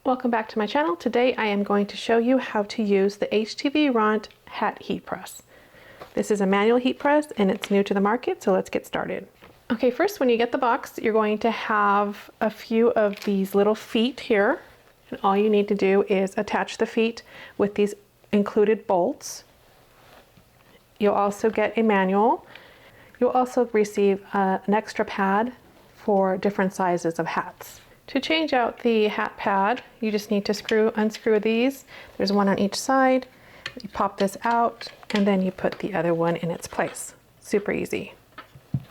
Welcome back to my channel. Today I am going to show you how to use the HTVRONT hat heat press. This is a manual heat press and it's new to the market, so let's get started. Okay, first when you get the box, you're going to have a few of these little feet here. And all you need to do is attach the feet with these included bolts. You'll also get a manual. You'll also receive an extra pad for different sizes of hats. To change out the hat pad, you just need to unscrew these. There's one on each side. You pop this out and then you put the other one in its place. Super easy.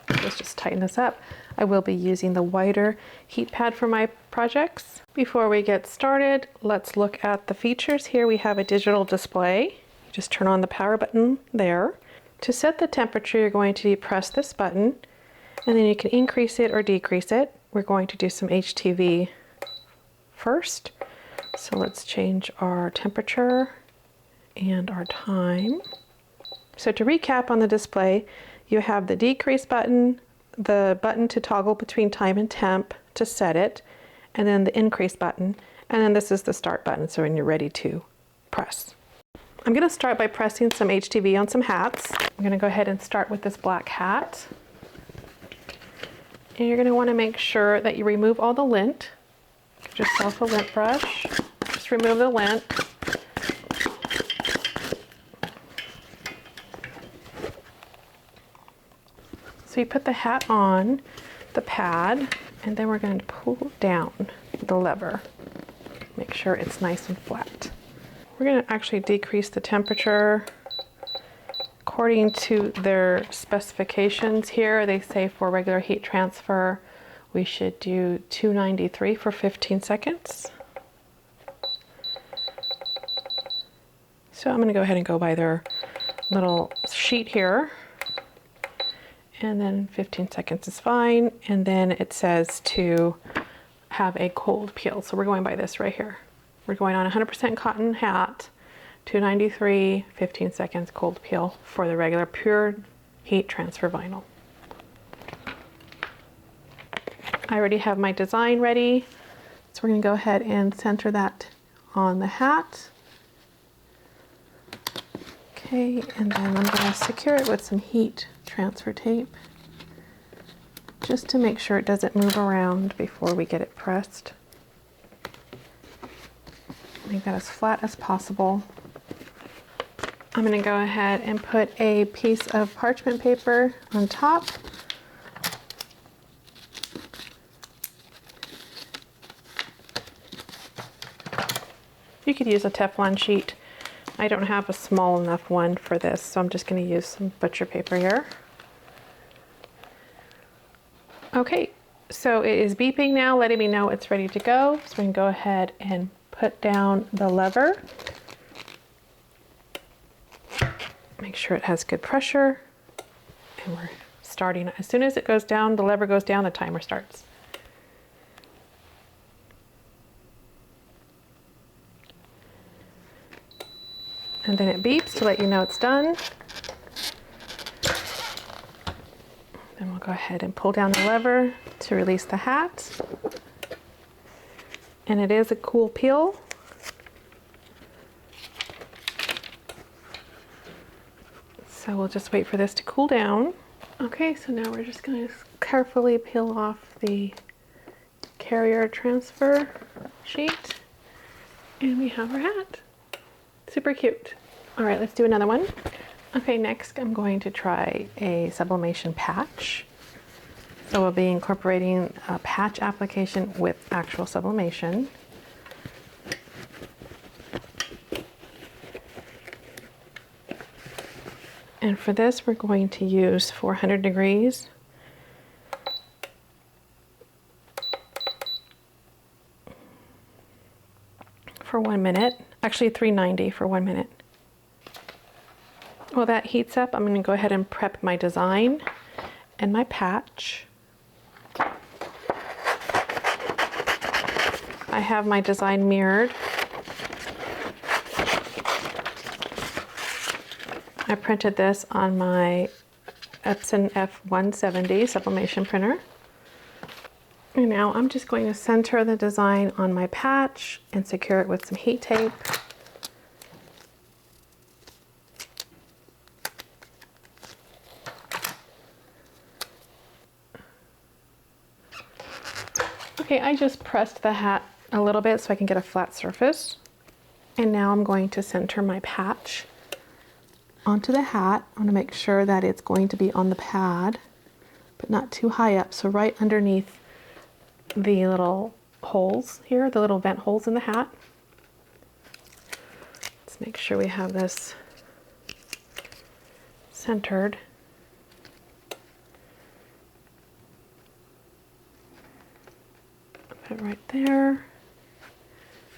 Let's just tighten this up. I will be using the wider heat pad for my projects. Before we get started, let's look at the features. Here we have a digital display. You just turn on the power button there. To set the temperature, you're going to press this button and then you can increase it or decrease it. We're going to do some HTV first. So let's change our temperature and our time. So to recap on the display, you have the decrease button, the button to toggle between time and temp to set it, and then the increase button, and then this is the start button, so when you're ready to press. I'm going to start by pressing some HTV on some hats. I'm going to go ahead and start with this black hat. And you're going to want to make sure that you remove all the lint. Get yourself a lint brush. Just remove the lint. So you put the hat on the pad, and then we're going to pull down the lever. Make sure it's nice and flat. We're going to actually decrease the temperature. According to their specifications here, they say for regular heat transfer, we should do 293 for 15 seconds. So I'm going to go ahead and go by their little sheet here. And then 15 seconds is fine. And then it says to have a cold peel. So we're going by this right here. We're going on 100% cotton hat. 293, 15 seconds cold peel for the regular pure heat transfer vinyl. I already have my design ready, so we're going to go ahead and center that on the hat. Okay, and then I'm going to secure it with some heat transfer tape just to make sure it doesn't move around before we get it pressed. Make that as flat as possible. I'm going to go ahead and put a piece of parchment paper on top. You could use a Teflon sheet. I don't have a small enough one for this, so I'm just going to use some butcher paper here. Okay, so it is beeping now, letting me know it's ready to go. So we can go ahead and put down the lever. Make sure it has good pressure, and we're starting. As soon as it goes down, the lever goes down, the timer starts. And then it beeps to let you know it's done. Then we'll go ahead and pull down the lever to release the hat. And it is a cool peel. So we'll just wait for this to cool down. Okay, so now we're just going to carefully peel off the carrier transfer sheet. And we have our hat. Super cute. All right, let's do another one. Okay, next I'm going to try a sublimation patch. So we'll be incorporating a patch application with actual sublimation. And for this, we're going to use 400 degrees. For 1 minute. Actually 390 for 1 minute. While that heats up, I'm going to go ahead and prep my design and my patch. I have my design mirrored. I printed this on my Epson F170 sublimation printer. And now I'm just going to center the design on my patch and secure it with some heat tape. Okay, I just pressed the hat a little bit so I can get a flat surface. And now I'm going to center my patch onto the hat. I want to make sure that it's going to be on the pad, but not too high up. So right underneath the little holes here, the little vent holes in the hat. Let's make sure we have this centered. Put it right there.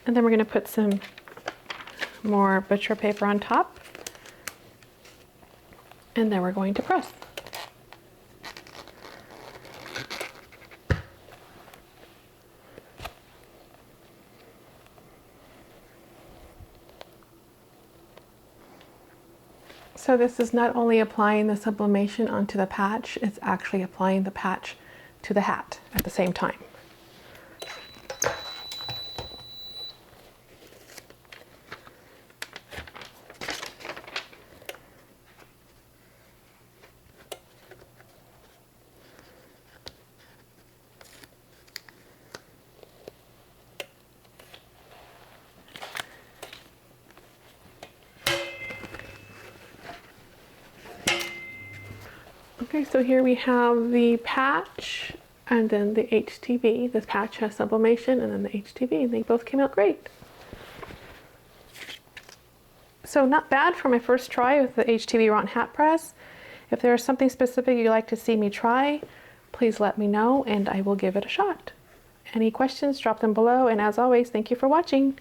And then we're going to put some more butcher paper on top. And then we're going to press. So this is not only applying the sublimation onto the patch, it's actually applying the patch to the hat at the same time. Okay, so here we have the patch and then the HTV. This patch has sublimation and then the HTV, and they both came out great. So not bad for my first try with the HTVRONT hat press. If there is something specific you'd like to see me try, please let me know and I will give it a shot. Any questions, drop them below, and as always, thank you for watching.